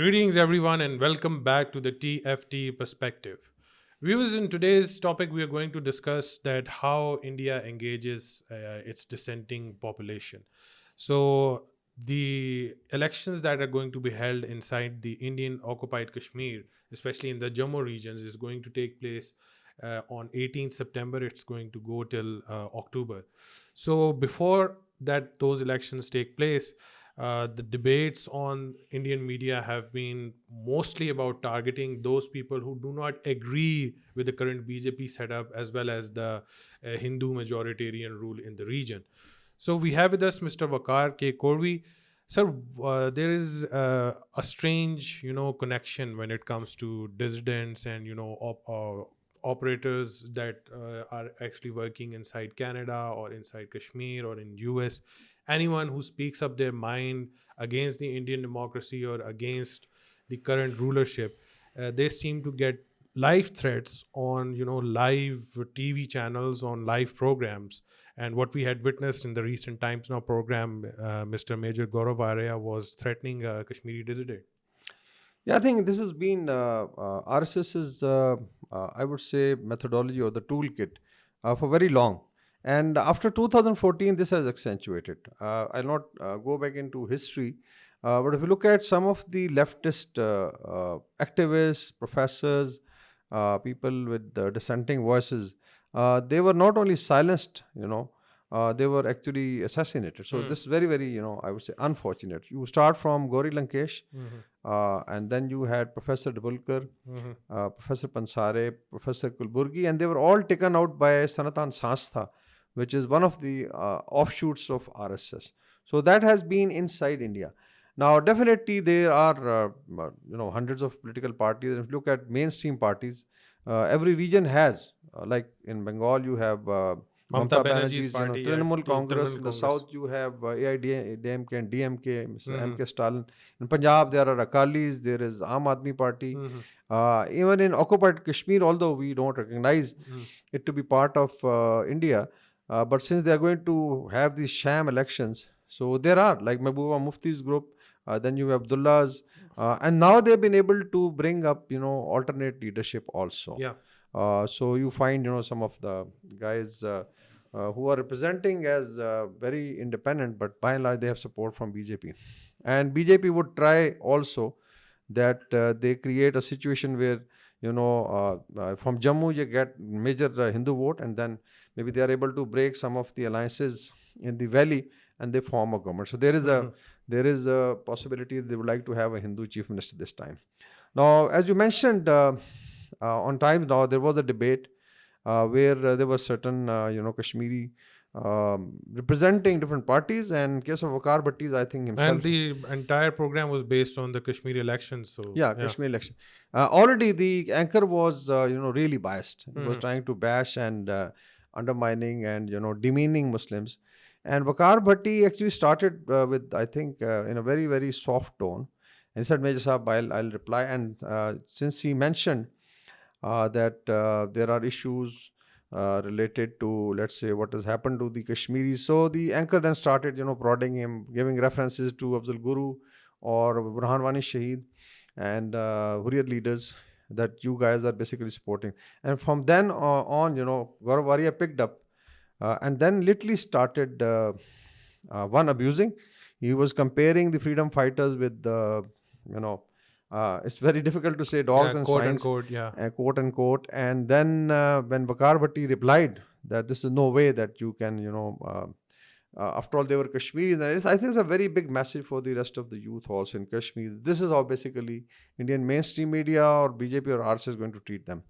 Greetings, everyone, and welcome back to the TFT Perspective. Viewers, in today's topic, we are going to discuss that how India engages its dissenting population. So, the elections that are going to be held inside the Indian occupied Kashmir, especially in the Jammu regions, is going to take place on 18th September. It's going to go till October. So, before that, those elections take place, the debates on Indian media have been mostly about targeting those people who do not agree with the current BJP setup as well as the Hindu majoritarian rule in the region. So we have with us Mr. Vakar K. Korvi. Sir, there is a strange, connection when it comes to dissidents and, operators that are actually working inside Canada or inside Kashmir or in US. Anyone who speaks up their mind against the Indian democracy or against the current rulership, they seem to get live threats on live TV channels, on live programs. And what we had witnessed in the recent Times Now program, Mr. Major Gaurav Arya was threatening a Kashmiri dissident. Yeah, I think this has been RSS's, I would say, methodology or the toolkit for very long. And after 2014, this has accentuated. I'll not go back into history, but if you look at some of the leftist activists, professors, people with dissenting voices, they were not only silenced, they were actually assassinated. So this is very, very, I would say, unfortunate. You start from Gauri Lankesh, and then you had Professor Dubulkar, Professor Pansare, Professor Kulburgi, and they were all taken out by Sanatan Sanstha, which is one of the offshoots of RSS. So that has been inside India. Now, definitely there are, hundreds of political parties. If you look at mainstream parties, every region has, like in Bengal, you have Mamata Banerjee's party, Trinamool Congress. Trinamool In the Congress. south, you have AIDMK and DMK, Mr. M.K. Stalin. In Punjab, there are Akalis, there is Aam Aadmi Party. Even in occupied Kashmir, although we don't recognize it to be part of India, but since they are going to have these sham elections, so there are, like Mehbooba Mufti's group, then you have Abdullah's, and now they've been able to bring up, alternate leadership also. Yeah. So you find, some of the guys who are representing as very independent, but by and large they have support from BJP. And BJP would try also that they create a situation where, from Jammu you get major Hindu vote, and then maybe they are able to break some of the alliances in the valley and they form a government. So there is a possibility they would like to have a Hindu chief minister this time. Now, as you mentioned, on Times Now, there was a debate where there were certain, Kashmiri representing different parties, and in case of Vakar Bhatti's, I think himself. And the entire program was based on the Kashmiri elections. So Kashmir election. Already the anchor was, really biased. He was trying to bash and undermining and, demeaning Muslims. And Vakar Bhatti actually started with, I think, in a very, very soft tone. And he said, Major Saab, I'll reply. And since he mentioned that there are issues related to, let's say, what has happened to the Kashmiris. So the anchor then started, prodding him, giving references to Afzal Guru or Burhan Wani Shaheed and Hurriyat leaders that you guys are basically supporting. And from then on, Gaurav Arya picked up and then literally started one abusing. He was comparing the freedom fighters with the, it's very difficult to say dogs and quote swines, unquote, quote unquote. And then when Vakar Bhatti replied that this is no way that you can, after all, they were Kashmiris. And I think it's a very big message for the rest of the youth also in Kashmir. This is how basically Indian mainstream media or BJP or RSS is going to treat them.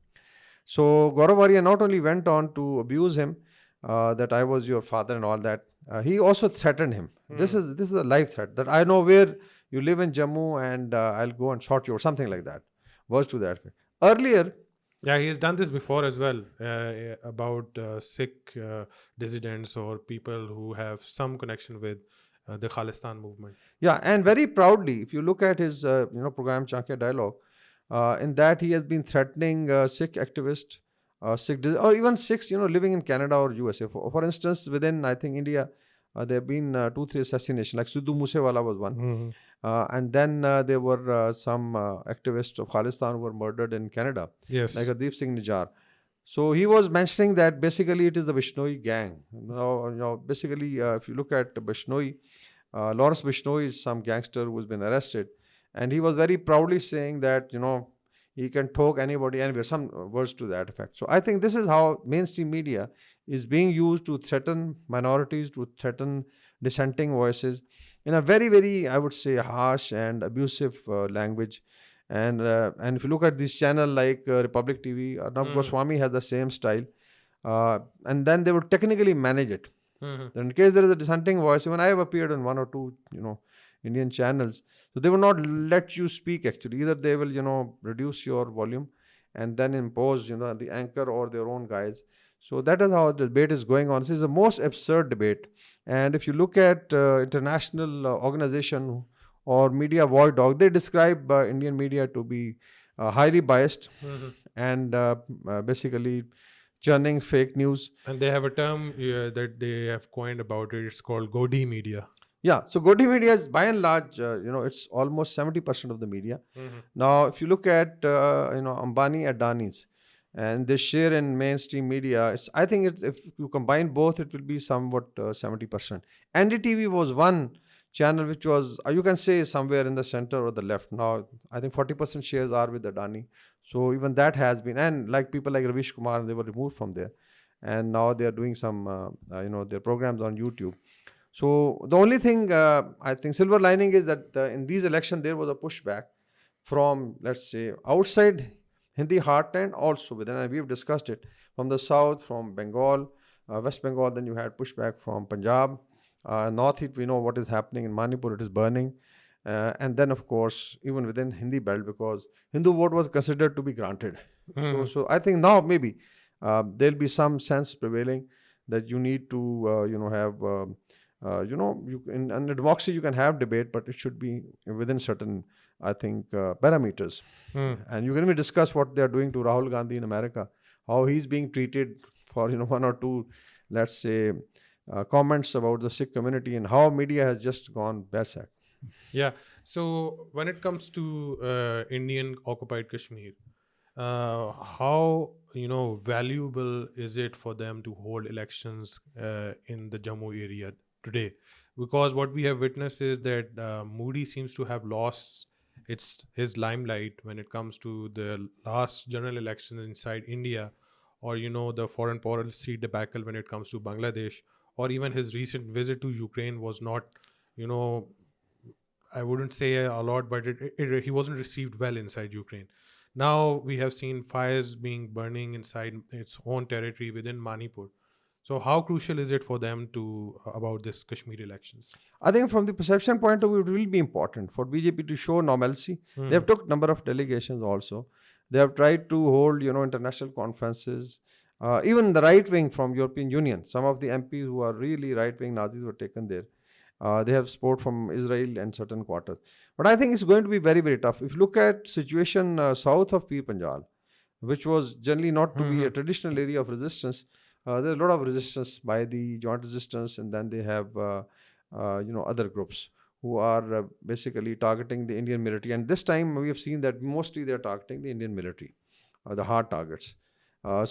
So Gaurav Arya not only went on to abuse him, that I was your father and all that, he also threatened him. This is a live threat that I know where you live in Jammu and I'll go and shot you or something like that. Words to that effect. Earlier, yeah, he has done this before as well about Sikh dissidents or people who have some connection with the Khalistan movement. Yeah, and very proudly, if you look at his program Chanakya Dialogue, in that he has been threatening Sikh activists, Sikh or even Sikhs living in Canada or USA. For instance, within I think India, there have been 2, 3 assassinations, like Sidhu Moosewala was one. Mhm. And then there were some activists of Khalistan who were murdered in Canada, like Yes. Hardeep Singh Nijjar. So he was mentioning that basically it is the Bishnoi gang. Basically, if you look at Bishnoi, Lawrence Bishnoi is some gangster who's been arrested, and he was very proudly saying that he can talk anybody anywhere. Some words to that effect. So I think this is how mainstream media is being used to threaten minorities, to threaten dissenting voices in a very, very, I would say, harsh and abusive language. And if you look at this channel like Republic TV, Arnab Mhm. Goswami has the same style, and then they would technically manage it. Mhm. In case there is a dissenting voice, even I have appeared on one or two, Indian channels. So they will not let you speak actually. Either they will, reduce your volume and then impose, the anchor or their own guys. So that is how the debate is going on. This is the most absurd debate. And if you look at international organization or media watchdog, they describe Indian media to be highly biased Mhm. and basically churning fake news. And they have a term that they have coined about it. It's called Godi Media. Yeah, so Godi Media is by and large, it's almost 70% of the media. Mhm. Now, if you look at, Ambani Adani's, and they share in mainstream media, I think if you combine both, it will be somewhat 70%. NDTV was one channel which was, you can say, somewhere in the center or the left. Now, I think 40% shares are with Adani. So even that has been, and like people like Ravish Kumar, they were removed from there. And now they are doing some, their programs on YouTube. So the only thing I think silver lining is that in these elections there was a pushback from, let's say, outside Hindi heartland, also within, and we've discussed it, from the south, from Bengal, West Bengal. Then you had pushback from Punjab, north. We know what is happening in Manipur; it is burning, and then of course even within Hindi belt, because Hindu vote was considered to be granted. So, Mhm. so I think now maybe there'll be some sense prevailing that you need to, have. In a democracy you can have debate, but it should be within certain, I think, parameters. Mhm. And you can even discuss what they are doing to Rahul Gandhi in America, how he's being treated for one or two, let's say, comments about the Sikh community, and how media has just gone berserk. Yeah. So when it comes to Indian occupied Kashmir, how valuable is it for them to hold elections in the Jammu area today? Because what we have witnessed is that Modi seems to have lost his limelight when it comes to the last general elections inside India, or the foreign policy debacle when it comes to Bangladesh, or even his recent visit to Ukraine was not, you know, I wouldn't say a lot, but he wasn't received well inside Ukraine. Now we have seen fires being burning inside its own territory within Manipur. So how crucial is it for them to about this Kashmir elections? I think from the perception point of view, it will be important for BJP to show normalcy. They have Mhm. took number of delegations also. They have tried to hold, international conferences. Even the right wing from European Union, some of the MPs who are really right wing Nazis were taken there. They have support from Israel and certain quarters. But I think it's going to be very, very tough. If you look at situation south of Pir Panjal, which was generally not to be a Mhm. traditional area of resistance, there's a lot of resistance by the joint resistance, and then they have other groups who are basically targeting the Indian military. And this time we have seen that mostly they are targeting the Indian military, the hard targets.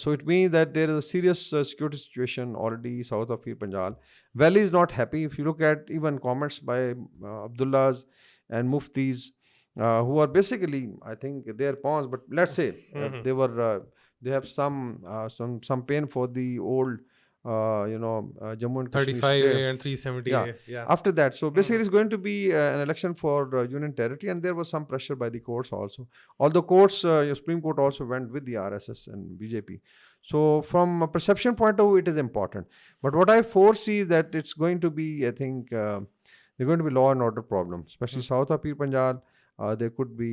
So it means that there is a serious security situation already south of Pir Panjal. Valley is not happy. If you look at even comments by Abdullahs and Muftis, who are basically, I think, they are pawns, but let's say Mhm. they have some pain for the old, Jammu and Kashmir 35A state. and Yeah. 370A. Yeah. After that, so basically, Mhm. it's going to be an election for union territory, and there was some pressure by the courts also. Although courts, Supreme Court also went with the RSS and BJP. So from a perception point of view, it is important. But what I foresee is that it's going to be, I think, they're going to be law and order problems, especially Mhm. south of Pir Panjal. There could be,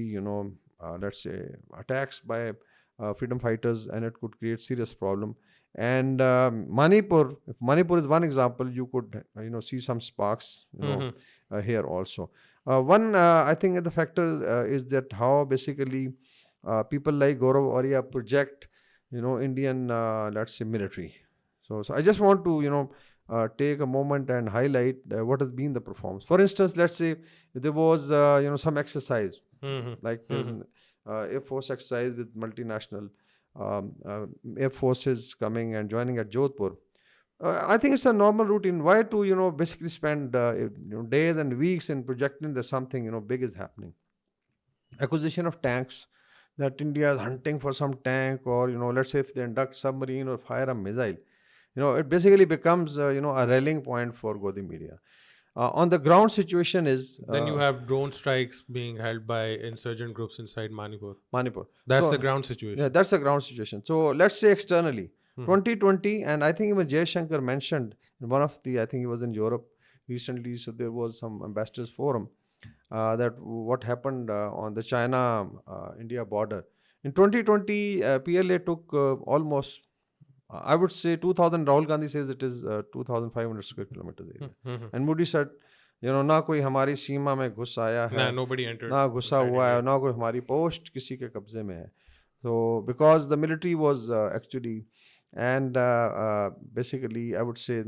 let's say, attacks by freedom fighters, and it could create serious problem. And Manipur, if Manipur is one example, you could see some sparks, Mhm. here also. One, I think the factor is that how basically people like Gaurav Arya project, Indian, let's say, military. So I just want to, take a moment and highlight what has been the performance. For instance, let's say there was some exercise, Mhm. like there is Mhm. an Air Force exercise with multinational air forces coming and joining at Jodhpur. I think it's a normal routine. Why to basically spend days and weeks in projecting that something big is happening? Acquisition of tanks, that India is hunting for some tank, or let's say if they induct submarine or fire a missile, it basically becomes a rallying point for Godi Media. On the ground situation is Then you have drone strikes being held by insurgent groups inside Manipur. Manipur. That's the So ground yeah, situation. that's the ground situation. So let's say externally, Mhm. 2020, and I think even Jay Shankar mentioned in one of the, I think he was in Europe recently, so there was some ambassadors forum, that what happened on the China India border. In 2020, PLA took almost, I would say 2000. Rahul Gandhi says it is 2500 square kilometers area. Mhm. And Modi said, ना कोई हमारी सीमा में घुस आया है, Nah, nobody entered ना घुसा inside हुआ है, India. ना कोई हमारी पोस्ट किसी के कब्जे में है. So because the military was actually, and basically I would say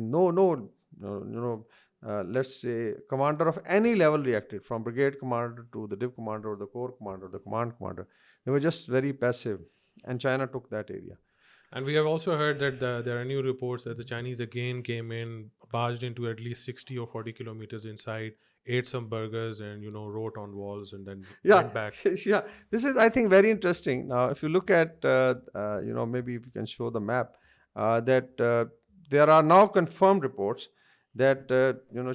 let's say commander of any level reacted, from brigade commander to the div commander or the corps commander or the command commander. They were just very passive, and China took that area. And we have also heard that there are new reports that the Chinese again came in, barged into at least 60 or 40 kilometers inside, ate some burgers, and wrote on walls, and then Yeah, went back. yeah. This is, I think, very interesting. Now, if you look at, maybe if you can show the map, that there are now confirmed reports that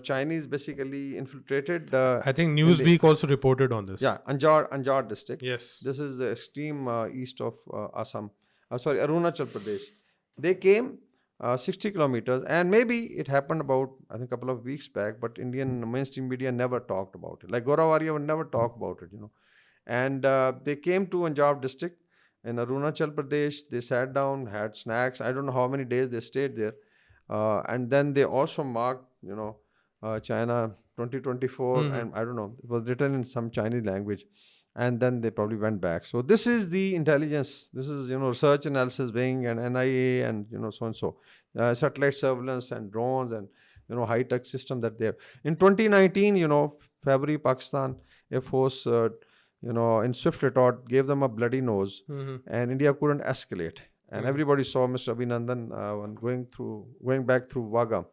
Chinese basically infiltrated I think in the, Newsweek also reported on this. yeah, Anjar district. Yes. This is the extreme east of Assam. Sorry, Arunachal Pradesh. They came 60 kilometers, and maybe it happened about, I think, a couple of weeks back, but Indian mainstream media never talked about it. Like Gaurav Arya would never talk about it. And they came to Anjar district in Arunachal Pradesh. They sat down, had snacks. I don't know how many days they stayed there. And then they also marked, China 2024, Hmm. and I don't know, it was written in some Chinese language. And then they probably went back. So this is the intelligence. This is, research analysis wing and NIA and, so and so. Satellite surveillance and drones and, high-tech system that they have. In 2019, February, Pakistan Air Force, in swift retort, gave them a bloody nose, Hmm. and India couldn't escalate. And Hmm. everybody saw Mr. Abhinandan when going back through Vaga.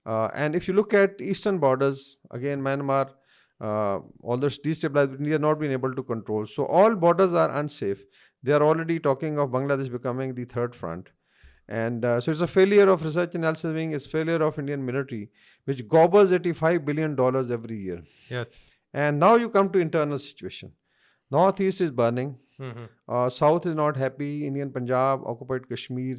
And if you look at eastern borders, again, Myanmar, all the destabilized, India not been able to control. So all borders are unsafe. They are already talking of Bangladesh becoming the third front. And so it's a failure of research analysis wing, it's failure of Indian military, which gobbles $85 billion every year. Yes. And now you come to internal situation. Northeast is burning. Hmm. South is not happy. Indian Punjab, occupied Kashmir.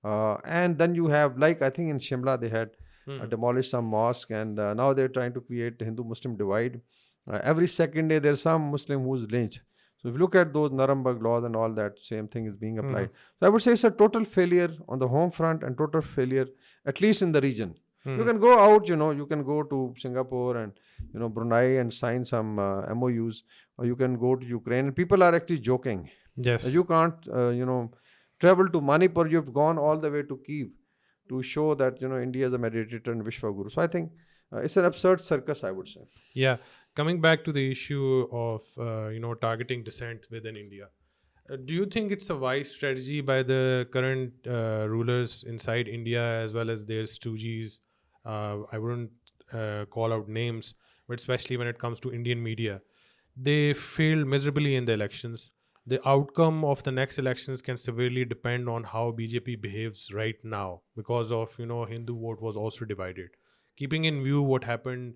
And then you have, like, I think in Shimla, they had Hmm. demolished some mosque, and now they're trying to create a Hindu-Muslim divide. Every second day, there's some Muslim who's lynched. So if you look at those Nuremberg laws and all that, same thing is being Hmm. applied. So I would say it's a total failure on the home front and total failure, at least in the region. You Hmm. can go out, you can go to Singapore and Brunei and sign some MOUs, or you can go to Ukraine. And people are actually joking. Yes. You can't, travel to Manipur. You've gone all the way to Kiev to show that India is a meditator and Vishwaguru. So I think it's an absurd circus, I would say. Yeah. Coming back to the issue of targeting dissent within India, do you think it's a wise strategy by the current rulers inside India as well as their stooges? I wouldn't call out names, but especially when it comes to Indian media, they failed miserably in the elections. The outcome of the next elections can severely depend on how BJP behaves right now, because of Hindu vote was also divided. Keeping in view what happened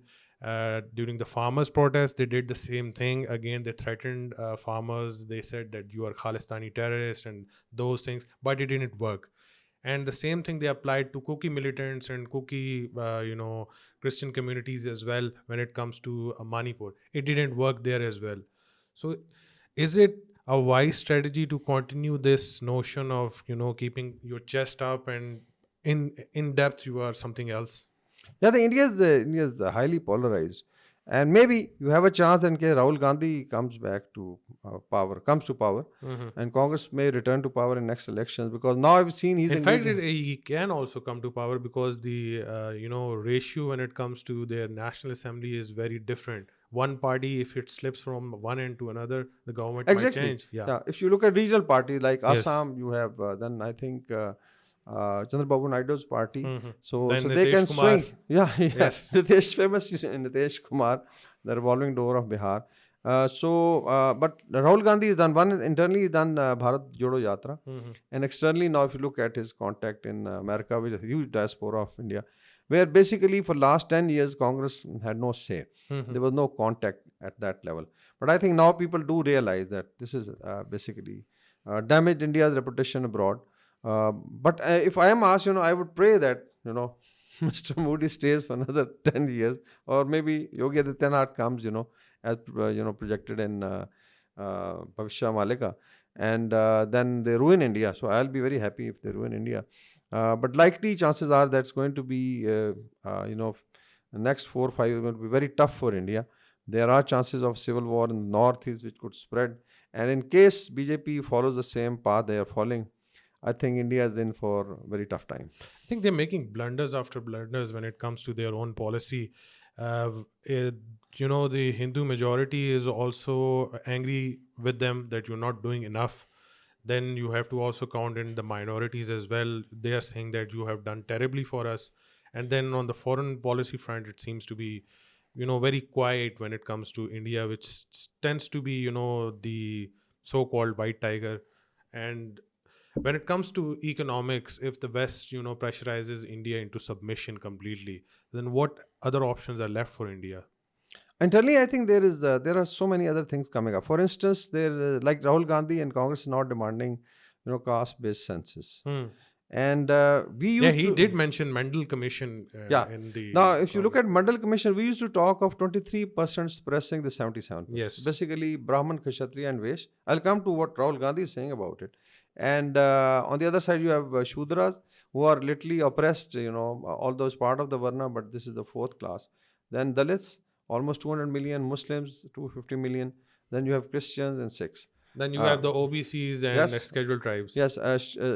during the farmers' protest, they did the same thing. Again, they threatened farmers. They said that you are Khalistani terrorists and those things, but it didn't work. And the same thing they applied to Kuki militants and Kuki, Christian communities as well when it comes to Manipur. It didn't work there as well. So, is it a wise strategy to continue this notion of keeping your chest up and in depth you are something else? Yeah, the India is highly polarized, And maybe you have a chance that in case Rahul Gandhi comes back to comes to power, Mhm. and Congress may return to power in next elections, because now I've seen he's In fact, engaged. he can also come to power because the ratio when it comes to their national assembly is very different. One party, if it slips from one end to another, the government might Exactly. change. Yeah. Yeah. If you look at regional parties like Yes. Assam, you have then I think Chandrababu Naidu's party. Hmm. So Then they Nitish can Kumar. swing. Yeah, yeah. Yes. Nitish, famous Nitish Kumar, the revolving door of Bihar. But Rahul Gandhi has done one internally, he's done Bharat Jodo Yatra, Hmm. and externally now if you look at his contact in America, with a huge diaspora of India, where basically for last 10 years Congress had no say. Hmm. There was no contact at that level. But I think now people do realize that this is basically damaged India's reputation abroad. But if I am asked, I would pray that Mr. Modi stays for another 10 years, or maybe Yogi Adityanath comes, as projected in Bhavishya Malika, and then they ruin India. So I'll be very happy if they ruin India. But likely chances are that's going to be, the next 4 or 5 years going to be very tough for India. There are chances of civil war in the northeast which could spread. And in case BJP follows the same path they are following, I think India is in for a very tough time. I think they're making blunders after blunders when it comes to their own policy. Uh, it, the Hindu majority is also angry with them that you're not doing enough. Then you have to also count in the minorities as well. They are saying that you have done terribly for us. And then on the foreign policy front, it seems to be, very quiet when it comes to India, which tends to be, the so-called white tiger. And when it comes to economics, if the West, pressurizes India into submission completely, then what other options are left for India? Internally, I think there are so many other things coming up. For instance, there like Rahul Gandhi and Congress is not demanding, caste-based census, Hmm. and we Yeah, used he to. did mention Mendel Commission Yeah. in Now, the if you look Congress. at Mandal Commission, we used to talk of 23% suppressing the 77%. Yes. Basically, Brahman, Kshatriya, and Vesh. I'll come to what Rahul Gandhi is saying about it. And on the other side, you have Shudras, who are literally oppressed, although it's part of the Varna, but this is the fourth class. Then Dalits, almost 200 million, Muslims, 250 million. Then you have Christians and Sikhs. Then you Uh, have the OBCs and yes, scheduled tribes. yes,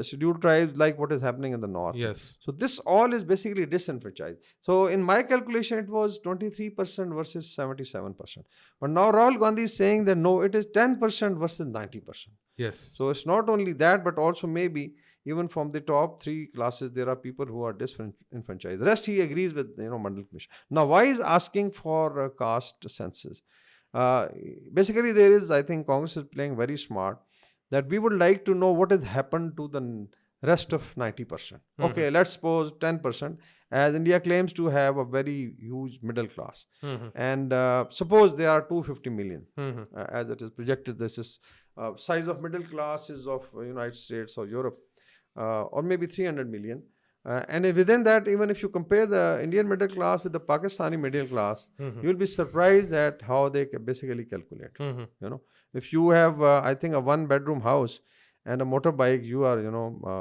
scheduled tribes, like what is happening in the north. Yes. So this all is basically disenfranchised. So in my calculation, it was 23% versus 77%. But now Rahul Gandhi is saying that no, it is 10% versus 90%. Yes. So it's not only that, but also maybe even from the top three classes, there are people who are disenfranchised. The rest he agrees with, Mandal Commission. Now, why is asking for caste census? Uh, Basically, there is, I think, Congress is playing very smart, that we would like to know what has happened to the rest of 90%. Mm-hmm. Okay, let's suppose 10%, as India claims to have a very huge middle class. Mm-hmm. And suppose there are 250 million, Mm-hmm. as it is projected. This is size of middle classes of United States or Europe, or maybe 300 million. And within that, even if you compare the Indian middle class with the Pakistani middle class, Mm-hmm. you will be surprised at how they basically calculate. Mm-hmm. If you have, I think, a one-bedroom house and a motorbike, you are,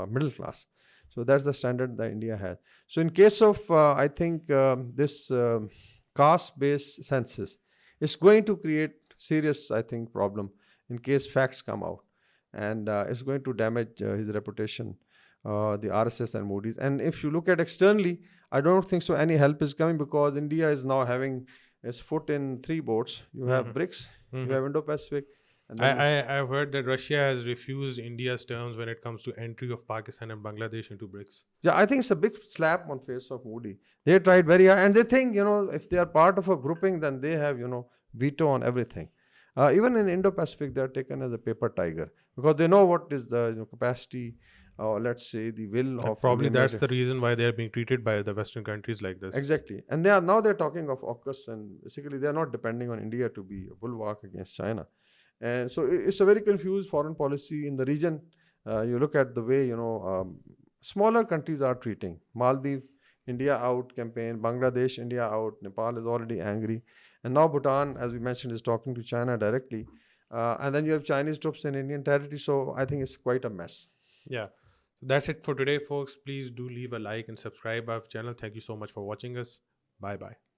middle class. So that's the standard that India has. So in case of, I think, this caste-based census, it's going to create serious, I think, problem in case facts come out, and it's going to damage his reputation, the RSS and Moody's. And if you look at externally, I don't think so any help is coming, because India is now having its foot in three boats. You have Mm-hmm. BRICS, you Mm-hmm. have Indo-Pacific, and then I've heard that Russia has refused India's terms when it comes to entry of Pakistan and Bangladesh into BRICS. yeah, I think it's a big slap on face of Moody. They tried very hard, and they think, if they are part of a grouping, then they have, veto on everything. Even in Indo-Pacific, they are taken as a paper tiger, because they know what is the capacity, or let's say the will of Probably Indian that's military. the reason why they're being treated by the Western countries like this. Exactly, and they're talking of AUKUS, and basically they are not depending on India to be a bulwark against China. And so it's a very confused foreign policy in the region. You look at the way smaller countries are treating Maldives, India out campaign, Bangladesh, India out, Nepal is already angry, and now Bhutan, as we mentioned, is talking to China directly, and then you have Chinese troops in Indian territory. So I think it's quite a mess. Yeah. So that's it for today, folks. Please do leave a like and subscribe our channel. Thank you so much for watching us. Bye bye.